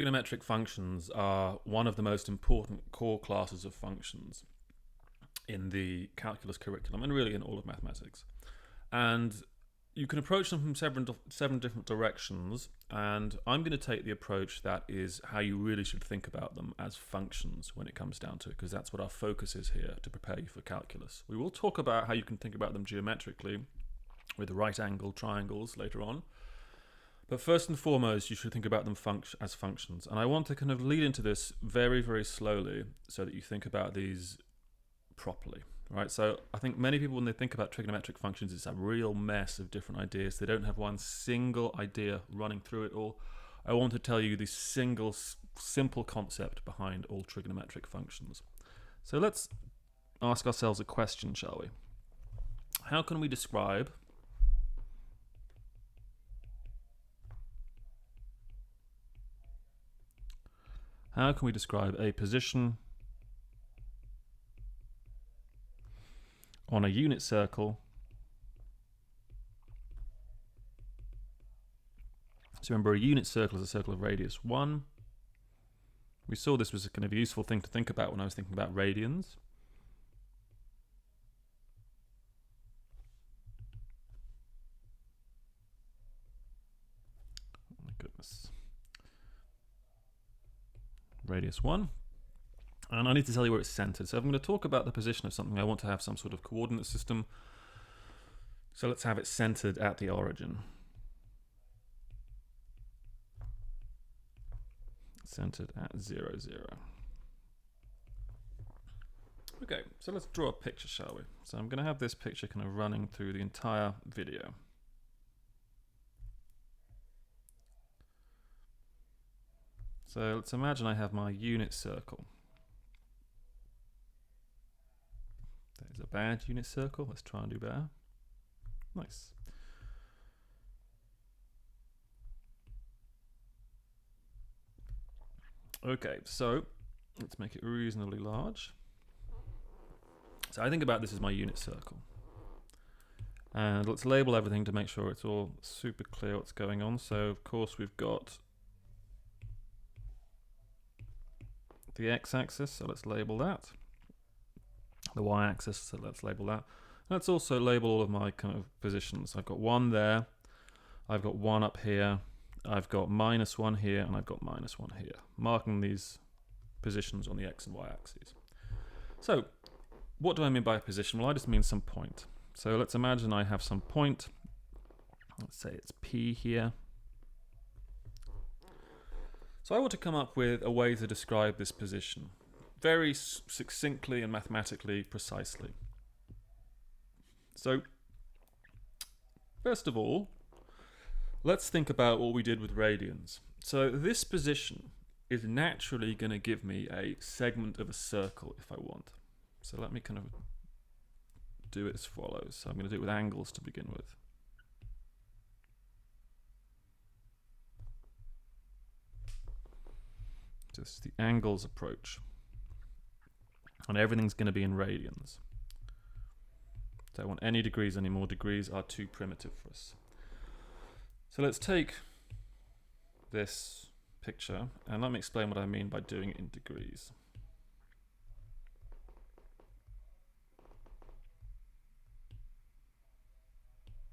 Trigonometric functions are one of the most important core classes of functions in the calculus curriculum and really in all of mathematics. And you can approach them from seven different directions, and I'm going to take the approach that is how you really should think about them as functions when it comes down to it, because that's what our focus is here to prepare you for calculus. We will talk about how you can think about them geometrically with right angle triangles later on. But first and foremost, you should think about them as functions. And I want to kind of lead into this very, very slowly so that you think about these properly, right? So I think many people, when they think about trigonometric functions, it's a real mess of different ideas. They don't have one single idea running through it all. I want to tell you the single, simple concept behind all trigonometric functions. So let's ask ourselves a question, shall we? How can we describe a position on a unit circle? So remember, a unit circle is a circle of radius 1. We saw this was a kind of useful thing to think about when I was thinking about radians. Oh my goodness. Radius 1. And I need to tell you where it's centered. So if I'm going to talk about the position of something, I want to have some sort of coordinate system. So let's have it centered at the origin. Centered at 0, 0. Okay, so let's draw a picture, shall we? So I'm going to have this picture kind of running through the entire video. So let's imagine I have my unit circle. That is a bad unit circle. Let's try and do better. Nice. Okay, so let's make it reasonably large. So I think about this as my unit circle. And let's label everything to make sure it's all super clear what's going on. So of course we've got the x-axis, so let's label that. The y-axis, so let's label that. Let's also label all of my kind of positions. I've got 1 there, I've got 1 up here, I've got -1 here, and I've got -1 here, marking these positions on the x and y axes. So what do I mean by a position? Well, I just mean some point. So let's imagine I have some point. Let's say it's P here. So I want to come up with a way to describe this position very succinctly and mathematically precisely. So first of all, let's think about what we did with radians. So this position is naturally going to give me a segment of a circle if I want. So let me kind of do it as follows. So I'm going to do it with angles to begin with. Just the angles approach. And everything's going to be in radians. Don't want any degrees anymore. Degrees are too primitive for us. So let's take this picture and let me explain what I mean by doing it in degrees.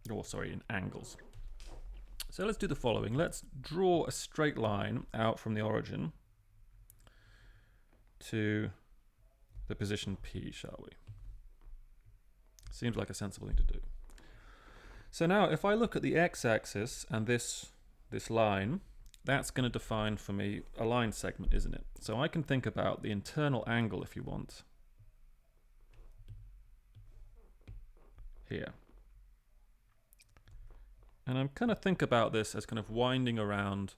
Oh, sorry, in angles. So let's do the following. Let's draw a straight line out from the origin to the position P, shall we? Seems like a sensible thing to do. So now if I look at the x-axis and this line, that's going to define for me a line segment, isn't it? So I can think about the internal angle, if you want, here. And I'm kind of think about this as kind of winding around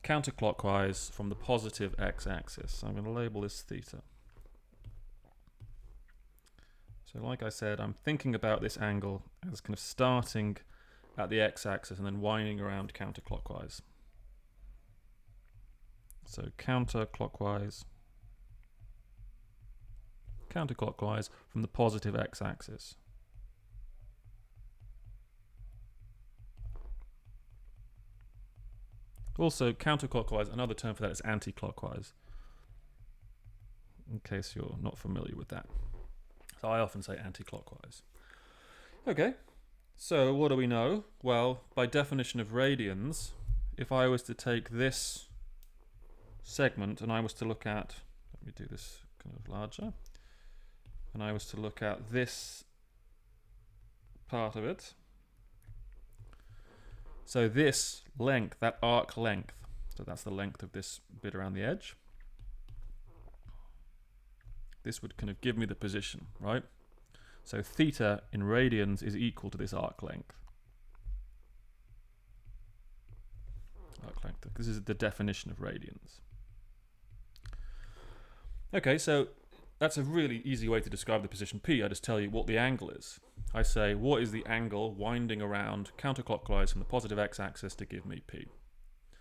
counterclockwise from the positive x-axis. So I'm going to label this theta. So like I said, I'm thinking about this angle as kind of starting at the x-axis and then winding around counterclockwise. So counterclockwise from the positive x-axis. Also, counterclockwise, another term for that is anti-clockwise, in case you're not familiar with that. So I often say anti-clockwise. Okay, so what do we know? Well, by definition of radians, if I was to take this segment and I was to look at, let me do this kind of larger, and I was to look at this part of it, so this length, that arc length, so that's the length of this bit around the edge, this would kind of give me the position, right? So theta in radians is equal to this arc length. Arc length. This is the definition of radians. Okay, so that's a really easy way to describe the position P. I just tell you what the angle is. I say, what is the angle winding around counterclockwise from the positive x-axis to give me P?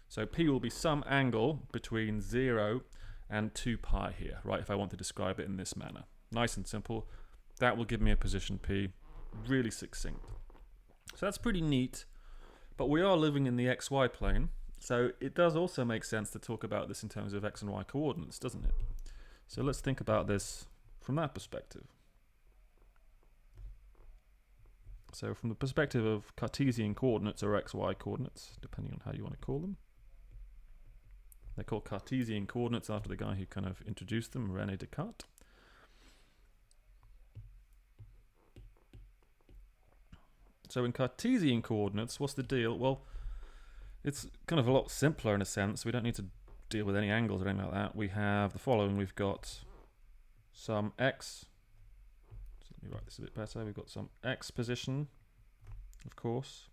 So P will be some angle between 0 and 2 pi here, right, if I want to describe it in this manner. Nice and simple. That will give me a position P, really succinct. So that's pretty neat, but we are living in the xy plane, so it does also make sense to talk about this in terms of x and y coordinates, doesn't it? So let's think about this from that perspective. So from the perspective of Cartesian coordinates or xy coordinates, depending on how you want to call them. They're called Cartesian coordinates after the guy who kind of introduced them, René Descartes. So in Cartesian coordinates, what's the deal? Well, it's kind of a lot simpler in a sense. We don't need to deal with any angles or anything like that. We have the following. We've got some x. So let me write this a bit better. We've got some x position, of course.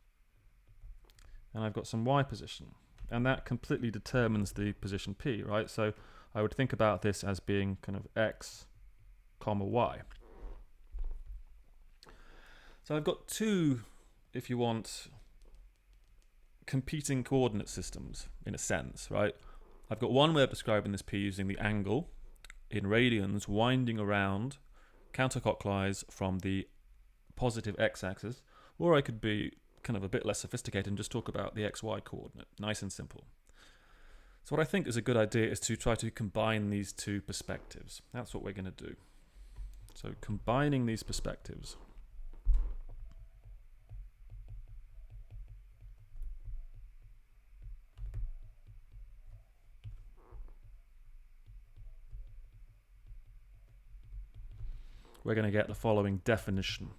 And I've got some y position. And that completely determines the position P, right? So I would think about this as being kind of x, comma, y. So I've got two, if you want, competing coordinate systems, in a sense, right? I've got one way of describing this P using the angle in radians winding around counterclockwise from the positive x-axis, or I could be kind of a bit less sophisticated and just talk about the xy coordinate, nice and simple. So what I think is a good idea is to try to combine these two perspectives. That's what we're going to do. So combining these perspectives. We're going to get the following definition.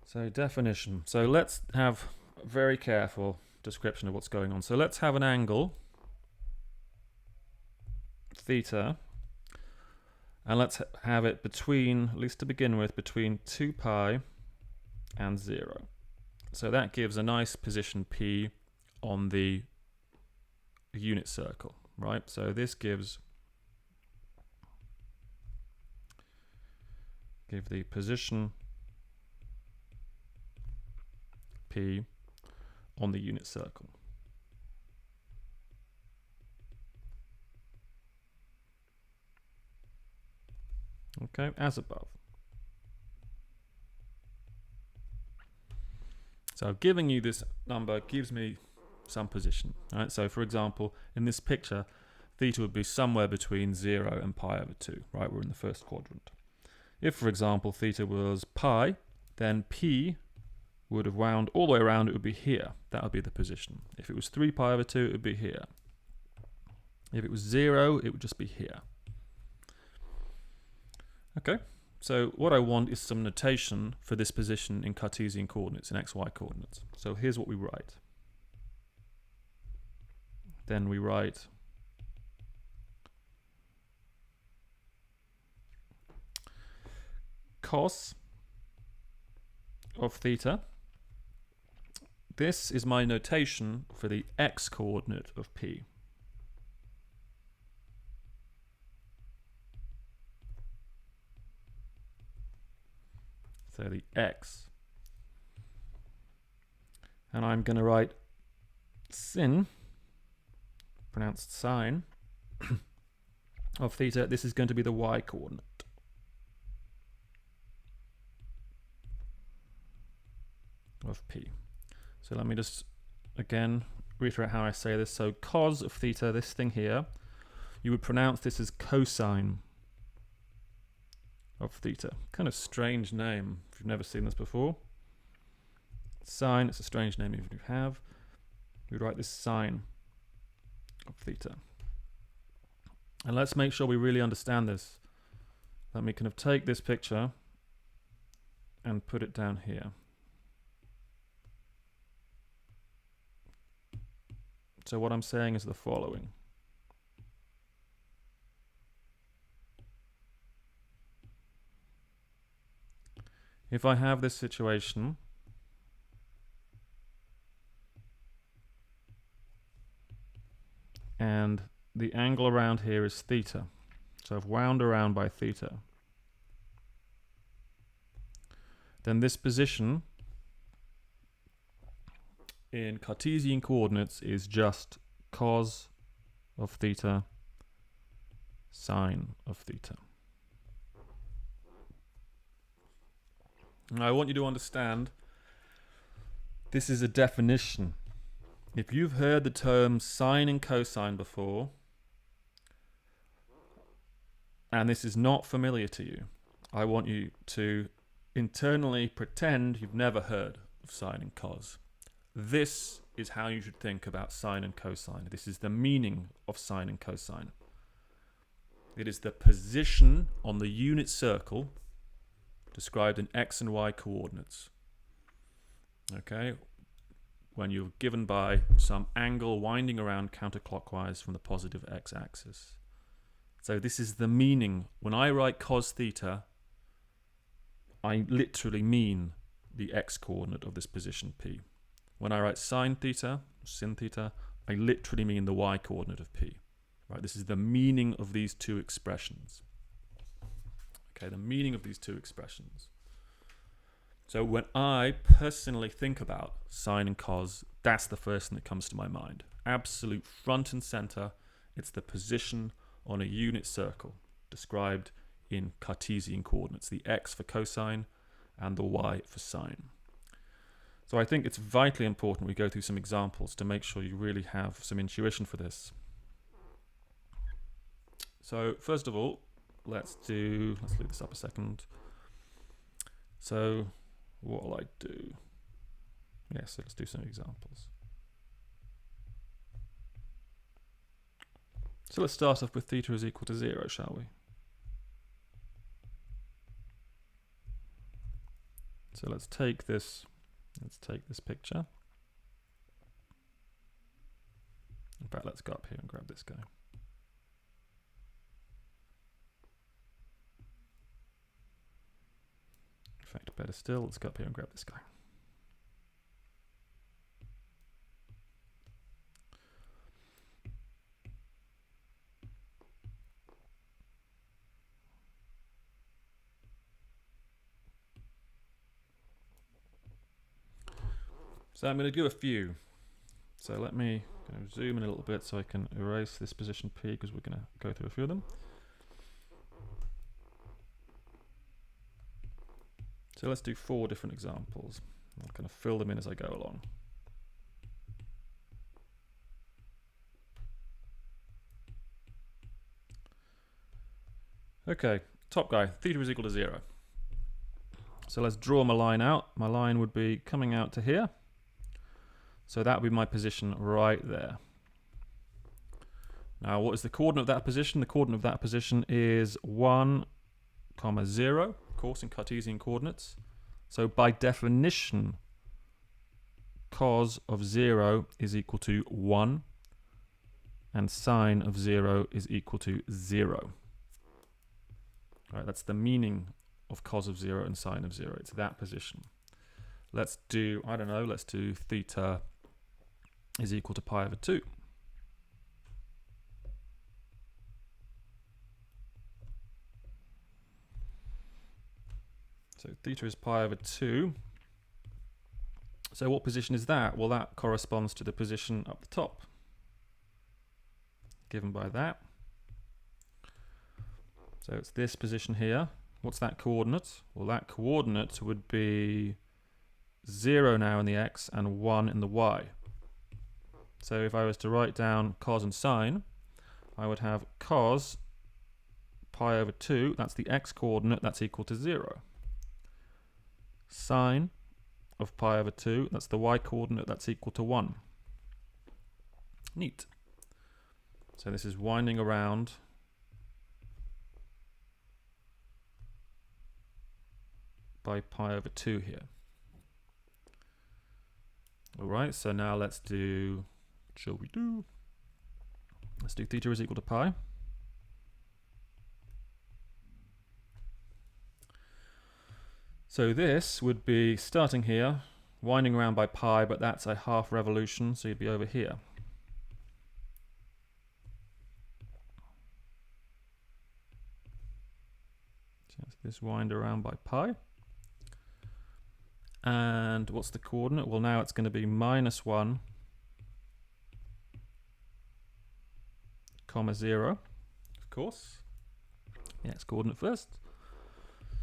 So definition. So let's have a very careful description of what's going on. So let's have an angle, theta, and let's have it between, at least to begin with, between 2 pi and 0. So that gives a nice position P on the unit circle, right? So this give the position P on the unit circle. Okay, as above. So giving you this number gives me some position, right? So for example, in this picture, theta would be somewhere between 0 and pi over 2, right? We're in the first quadrant. If, for example, theta was pi, then P would have wound all the way around, it would be here. That would be the position. If it was 3 pi over 2, it would be here. If it was 0, it would just be here. Okay, so what I want is some notation for this position in Cartesian coordinates, in xy coordinates. So here's what we write. Then we write cos of theta. This is my notation for the x coordinate of P. So the x. And I'm going to write sin, pronounced sine, of theta. This is going to be the y coordinate. of P. So let me just, again, reiterate how I say this. So cos of theta, this thing here, you would pronounce this as cosine of theta. Kind of strange name if you've never seen this before. Sine, it's a strange name if you have. We write this sine of theta. And let's make sure we really understand this. Let me kind of take this picture and put it down here. So what I'm saying is the following. If I have this situation, and the angle around here is theta, so I've wound around by theta, then this position in Cartesian coordinates is just cos of theta, sine of theta. Now I want you to understand this is a definition. If you've heard the terms sine and cosine before, and this is not familiar to you, I want you to internally pretend you've never heard of sine and cos. This is how you should think about sine and cosine. This is the meaning of sine and cosine. It is the position on the unit circle described in x and y coordinates. Okay? When you're given by some angle winding around counterclockwise from the positive x-axis. So this is the meaning. When I write cos theta, I literally mean the x-coordinate of this position P. When I write sine theta, sin theta, I literally mean the y-coordinate of P. Right? This is the meaning of these two expressions. Okay, the meaning of these two expressions. So when I personally think about sine and cos, that's the first thing that comes to my mind. Absolute front and center. It's the position on a unit circle described in Cartesian coordinates, the x for cosine and the y for sine. So I think it's vitally important we go through some examples to make sure you really have some intuition for this. So first of all, let's leave this up a second. So what will I do? Yeah, so let's do some examples. So let's start off with theta is equal to 0, shall we? So let's take this picture. In fact, let's go up here and grab this guy. In fact, better still, let's go up here and grab this guy. So I'm going to do a few. So let me zoom in a little bit so I can erase this position P, because we're going to go through a few of them. So let's do 4 different examples. I'll kind of fill them in as I go along. Okay, top guy, theta is equal to 0. So let's draw my line out. My line would be coming out to here. So that would be my position right there. Now, what is the coordinate of that position? The coordinate of that position is 1, 0, of course, in Cartesian coordinates. So by definition, cos of 0 is equal to 1, and sine of 0 is equal to 0. All right, that's the meaning of cos of 0 and sine of 0. It's that position. Let's do, I don't know, let's do theta is equal to pi over 2. So theta is pi over 2. So what position is that? Well, that corresponds to the position up the top, given by that. So it's this position here. What's that coordinate? Well, that coordinate would be 0 now in the x and 1 in the y. So if I was to write down cos and sine, I would have cos pi over 2, that's the x coordinate, that's equal to 0. Sine of pi over 2, that's the y coordinate, that's equal to 1. Neat. So this is winding around by pi over 2 here. Alright, so now let's do, what shall we do? Let's do theta is equal to pi. So this would be starting here, winding around by pi, but that's a half revolution, so you'd be over here. So that's this wind around by pi. And what's the coordinate? Well, now it's going to be -1, comma 0, of course. The x coordinate first.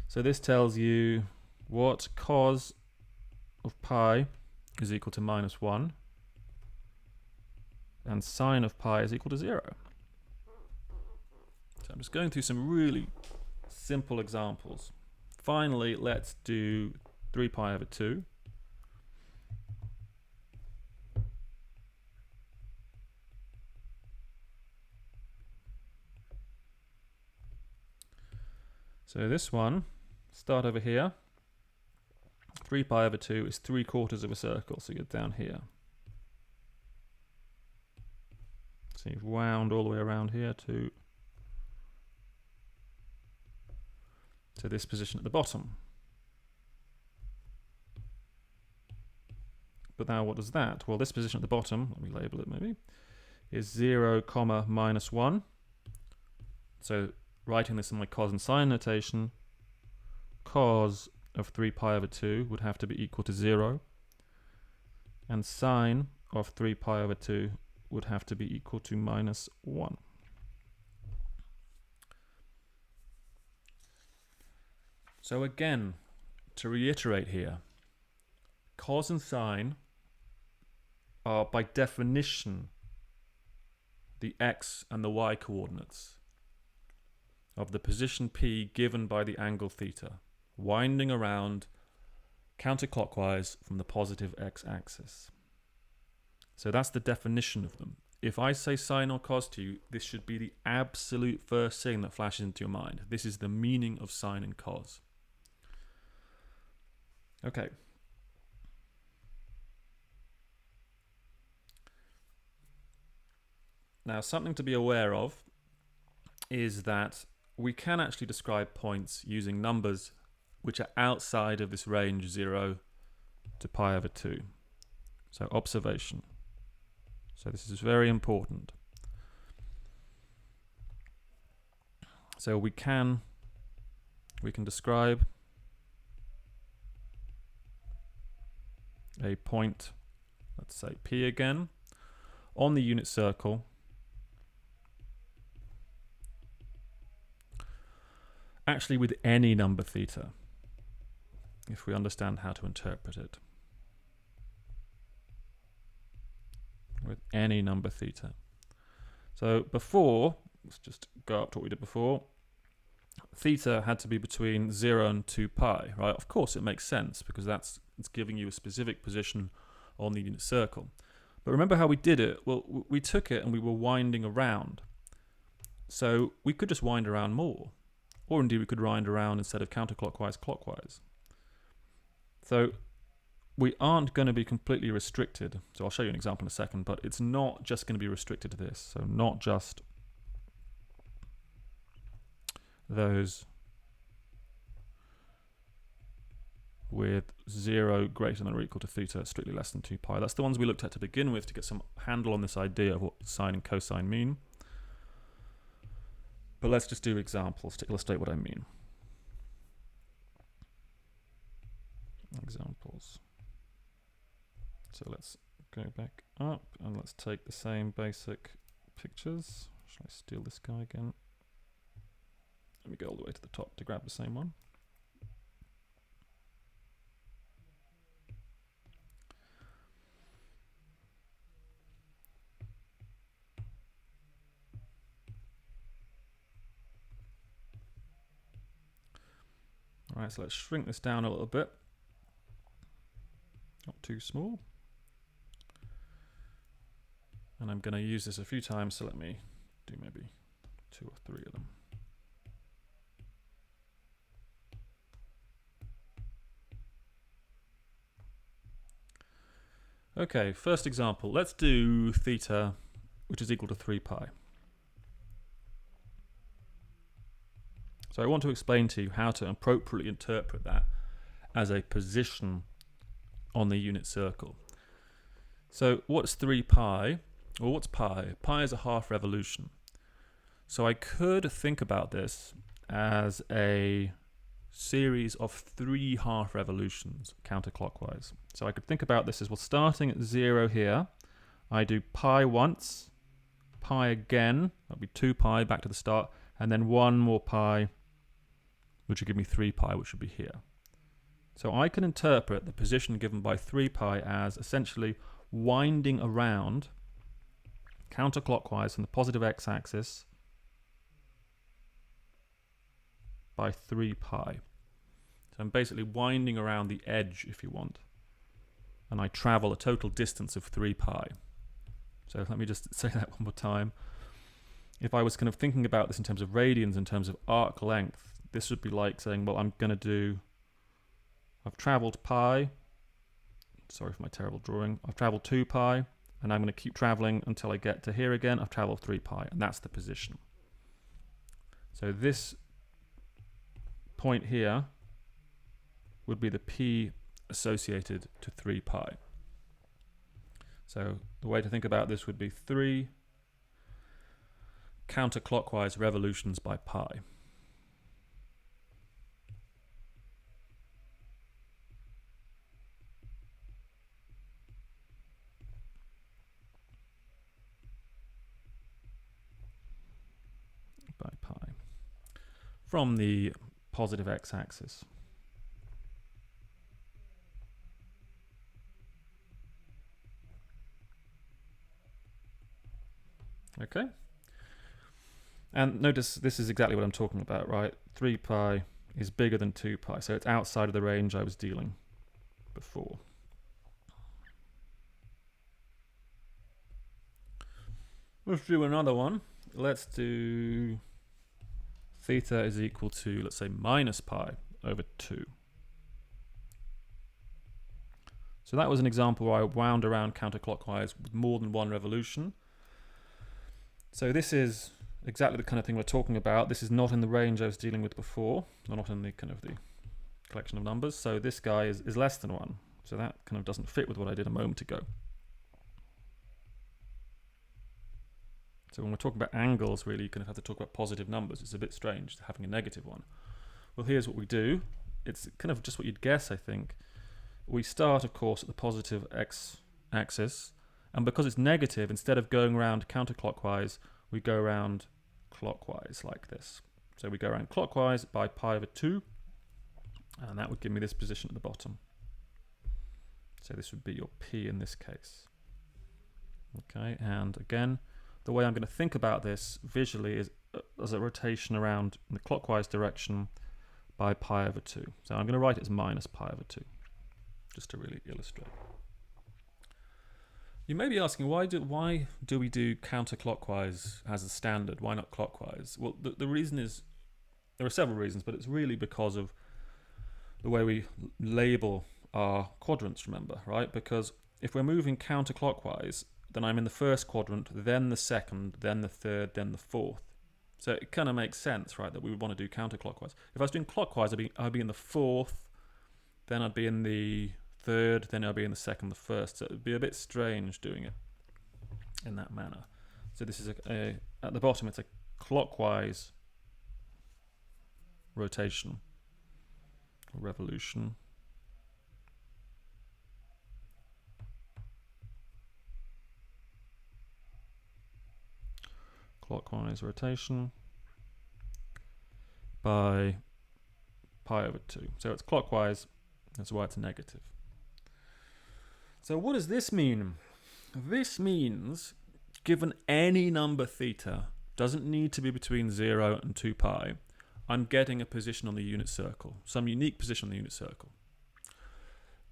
So this tells you what cos of pi is equal to -1 and sine of pi is equal to 0. So I'm just going through some really simple examples. Finally, let's do 3 pi over 2. So this one, start over here. 3 pi over 2 is 3/4 of a circle, so you're down here. So you've wound all the way around here to this position at the bottom. But now what does that? Well, this position at the bottom, let me label it maybe, is 0, comma -1. So writing this in my cos and sine notation, cos of 3 pi over 2 would have to be equal to 0, and sine of 3 pi over 2 would have to be equal to -1. So again, to reiterate here, cos and sine are by definition the x and the y coordinates of the position P given by the angle theta, winding around counterclockwise from the positive x-axis. So that's the definition of them. If I say sine or cos to you, this should be the absolute first thing that flashes into your mind. This is the meaning of sine and cos. Okay. Now, something to be aware of is that we can actually describe points using numbers which are outside of this range 0 to pi over 2. So observation. So this is very important. So we can describe a point, let's say P again, on the unit circle actually with any number theta, if we understand how to interpret it. With any number theta. So before, let's just go up to what we did before, theta had to be between 0 and 2 pi, right? Of course it makes sense because it's giving you a specific position on the unit circle. But remember how we did it? Well, we took it and we were winding around. So we could just wind around more. Or indeed we could wind around instead of counterclockwise, clockwise. So we aren't going to be completely restricted. So I'll show you an example in a second, but it's not just going to be restricted to this. So not just those with 0 greater than or equal to theta, strictly less than 2 pi. That's the ones we looked at to begin with to get some handle on this idea of what sine and cosine mean. But let's just do examples to illustrate what I mean. Examples. So let's go back up and let's take the same basic pictures. Shall I steal this guy again? Let me go all the way to the top to grab the same one. Right, so let's shrink this down a little bit. Not too small. And I'm going to use this a few times, so let me do maybe 2 or 3 of them. Okay, first example. Let's do theta, which is equal to 3 pi. So I want to explain to you how to appropriately interpret that as a position on the unit circle. So what's 3 pi? Well, what's pi? Pi is a half revolution. So I could think about this as a series of 3 half revolutions counterclockwise. So I could think about this as, well, starting at 0 here, I do pi once, pi again, that'll be 2 pi back to the start, and then 1 more pi, which would give me 3 pi, which would be here. So I can interpret the position given by 3 pi as essentially winding around counterclockwise from the positive x-axis by 3 pi. So I'm basically winding around the edge, if you want, and I travel a total distance of 3 pi. So let me just say that one more time. If I was kind of thinking about this in terms of radians, in terms of arc length, this would be like saying, well, I've traveled pi, sorry for my terrible drawing, I've traveled 2 pi, and I'm going to keep traveling until I get to here again. I've traveled 3 pi, and that's the position. So this point here would be the p associated to 3 pi. So the way to think about this would be 3 counterclockwise revolutions by pi. From the positive x-axis. Okay. And notice this is exactly what I'm talking about, right? 3 pi is bigger than 2 pi, so it's outside of the range I was dealing before. Let's do another one. Let's do theta is equal to, let's say, minus pi over 2. So that was an example where I wound around counterclockwise with more than 1 revolution. So this is exactly the kind of thing we're talking about. This is not in the range I was dealing with before, or not in the kind of the collection of numbers. So this guy is less than 1. So that kind of doesn't fit with what I did a moment ago. So when we're talking about angles, really, you kind of have to talk about positive numbers. It's a bit strange having a negative one. Well, here's what we do. It's kind of just what you'd guess, I think. We start, of course, at the positive x-axis, and because it's negative, instead of going around counterclockwise, we go around clockwise like this. So we go around clockwise by pi over 2, and that would give me this position at the bottom. So this would be your p in this case. Okay, and again, the way I'm going to think about this visually is as a rotation around in the clockwise direction by pi over 2. So I'm going to write it as minus pi over 2, just to really illustrate. You may be asking, why do we do counterclockwise as a standard? Why not clockwise? Well, the reason is, there are several reasons, but it's really because of the way we label our quadrants, remember, right? Because if we're moving counterclockwise, then I'm in the first quadrant, then the second, then the third, then the fourth. So it kind of makes sense, right, that we would want to do counterclockwise. If I was doing clockwise, I'd be in the fourth, then I'd be in the third, then I'd be in the second, the first. So it would be a bit strange doing it in that manner. So this is at the bottom, it's a clockwise rotation or revolution. Clockwise rotation by pi over 2. So it's clockwise, that's why it's negative. So what does this mean? This means, given any number theta, doesn't need to be between 0 and 2 pi, I'm getting a position on the unit circle, some unique position on the unit circle.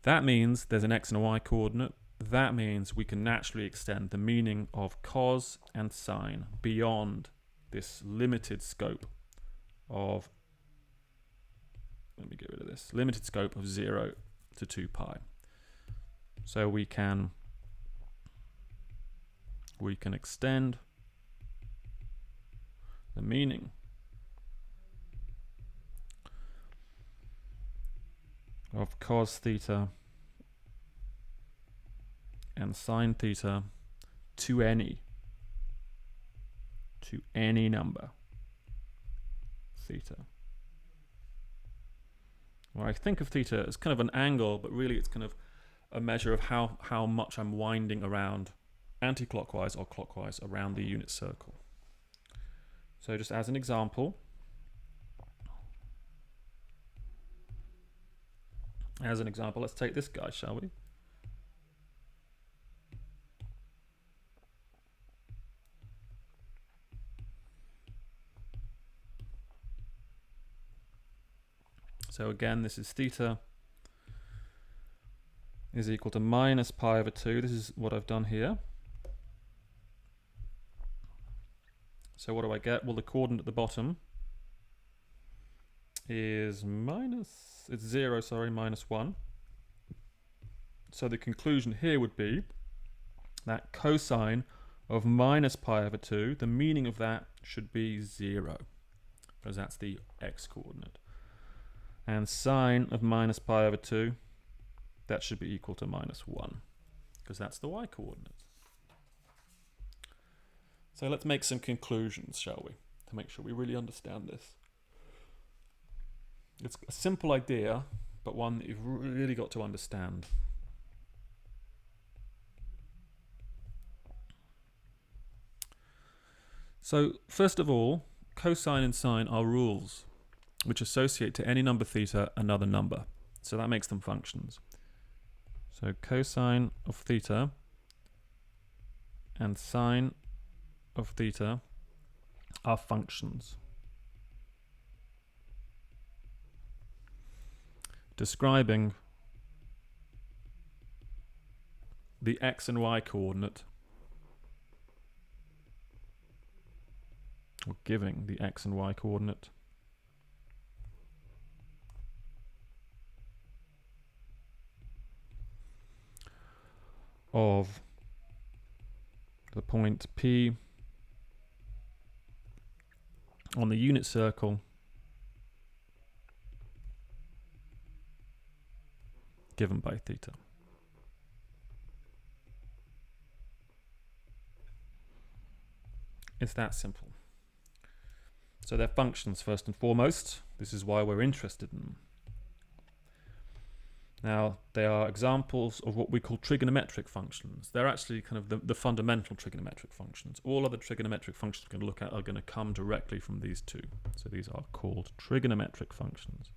That means there's an x and a y coordinate. That means we can naturally extend the meaning of cos and sine beyond this limited scope of, let me get rid of this, limited scope of 0 to 2 pi. So we can extend the meaning of cos theta and sine theta to any number theta. Well, I think of theta as kind of an angle, but really it's kind of a measure of how much I'm winding around anti-clockwise or clockwise around the unit circle. So just as an example, let's take this guy, shall we? So again, this is theta is equal to minus pi over 2. This is what I've done here. So what do I get? Well, the coordinate at the bottom is minus 1. So the conclusion here would be that cosine of minus pi over 2, the meaning of that should be 0, because that's the x coordinate. And sine of minus pi over 2, that should be equal to minus 1, because that's the y coordinate. So let's make some conclusions, shall we, to make sure we really understand this. It's a simple idea, but one that you've really got to understand. So first of all, cosine and sine are rules which associate to any number theta another number. So that makes them functions. So cosine of theta and sine of theta are functions describing the x and y coordinate, or giving the x and y coordinate of the point P on the unit circle given by theta. It's that simple. So they're functions first and foremost. This is why we're interested in them. Now, they are examples of what we call trigonometric functions. They're actually kind of the fundamental trigonometric functions. All other trigonometric functions we're going to look at are going to come directly from these two. So these are called trigonometric functions.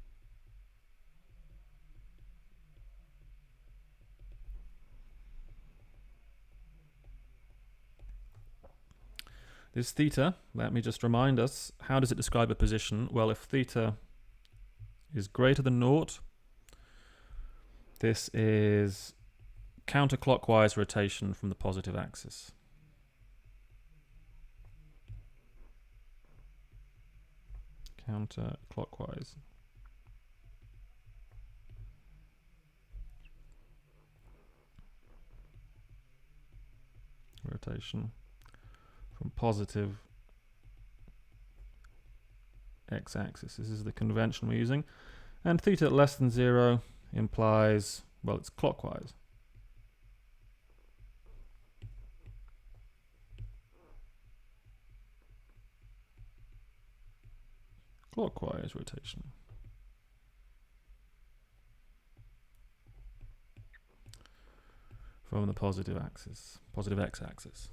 This theta, let me just remind us, how does it describe a position? Well, if theta is greater than 0, this is counterclockwise rotation from the positive axis. Counterclockwise rotation from positive x-axis. This is the convention we're using. And theta at less than 0 implies, well, it's clockwise. Clockwise rotation. From the positive axis, positive x-axis.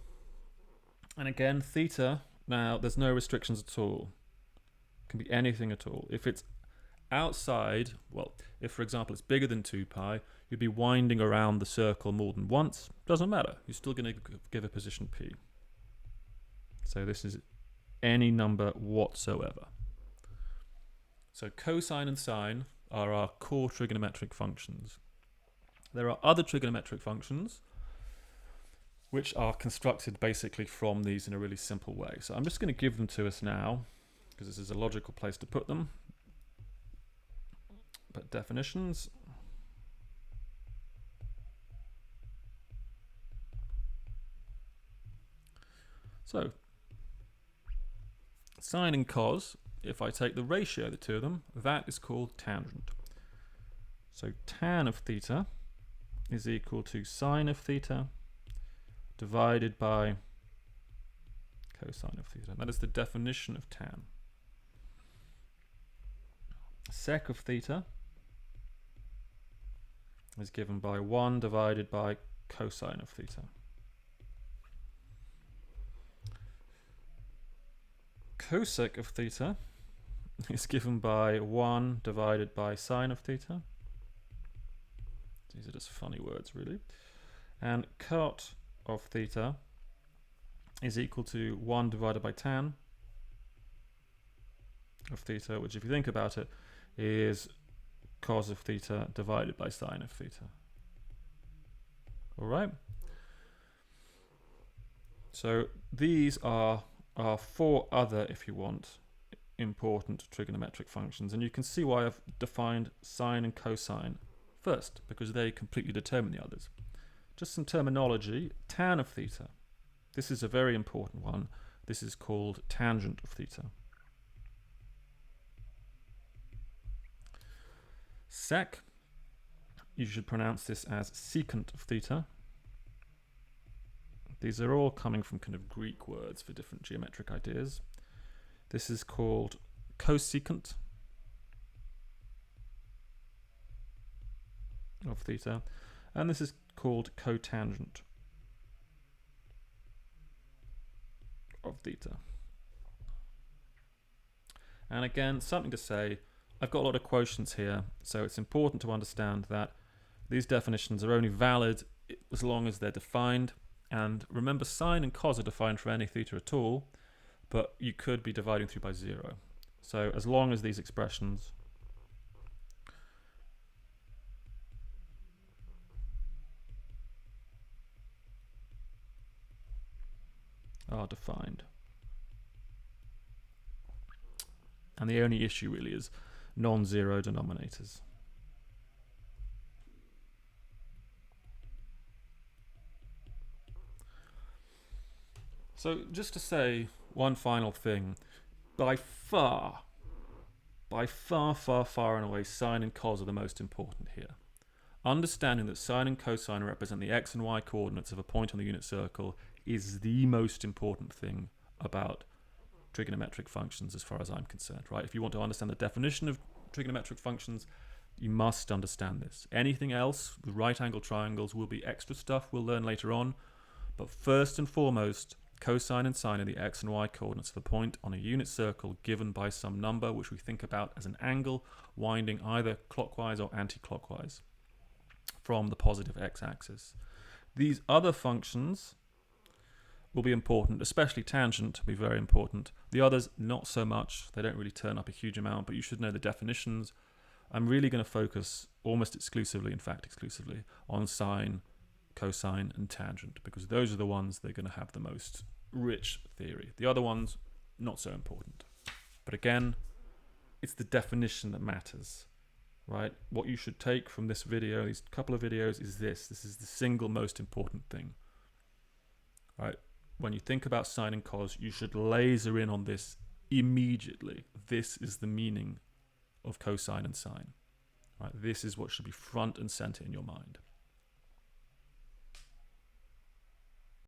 And again, theta, now there's no restrictions at all. It can be anything at all. If it's outside, well, if for example it's bigger than 2 pi, you'd be winding around the circle more than once. Doesn't matter. You're still going to give a position p. So this is any number whatsoever. So cosine and sine are our core trigonometric functions. There are other trigonometric functions which are constructed basically from these in a really simple way. So I'm just going to give them to us now, because this is a logical place to put them. But definitions. So sine and cos, if I take the ratio of the two of them, that is called tangent. So tan of theta is equal to sine of theta divided by cosine of theta. That is the definition of tan. Sec of theta is given by 1 divided by cosine of theta. Cosec of theta is given by 1 divided by sine of theta. These are just funny words, really. And cot of theta is equal to 1 divided by tan of theta, which, if you think about it, is cos of theta divided by sine of theta. All right? So these are our 4 other, if you want, important trigonometric functions. And you can see why I've defined sine and cosine first, because they completely determine the others. Just some terminology. Tan of theta. This is a very important one. This is called tangent of theta. Sec, you should pronounce this as secant of theta. These are all coming from kind of Greek words for different geometric ideas. This is called cosecant of theta, and this is called cotangent of theta. And again, something to say, I've got a lot of quotients here, so it's important to understand that these definitions are only valid as long as they're defined. And remember, sine and cos are defined for any theta at all, but you could be dividing through by 0. So as long as these expressions are defined. And the only issue really is non-zero denominators. So just to say one final thing, by far and away, sine and cos are the most important here. Understanding that sine and cosine represent the x and y coordinates of a point on the unit circle is the most important thing about trigonometric functions as far as I'm concerned, right? If you want to understand the definition of trigonometric functions, you must understand this. Anything else, the right angle triangles, will be extra stuff we'll learn later on, but first and foremost, cosine and sine are the x and y coordinates of a point on a unit circle given by some number which we think about as an angle winding either clockwise or anti-clockwise from the positive x-axis. These other functions will be important, especially tangent will be very important. The others, not so much. They don't really turn up a huge amount, but you should know the definitions. I'm really going to focus almost exclusively, in fact exclusively, on sine, cosine, and tangent, because those are the ones that are going to have the most rich theory. The other ones, not so important. But again, it's the definition that matters, right? What you should take from this video, these couple of videos, is this. This is the single most important thing, right? When you think about sine and cos, you should laser in on this immediately. This is the meaning of cosine and sine, right? This is what should be front and center in your mind.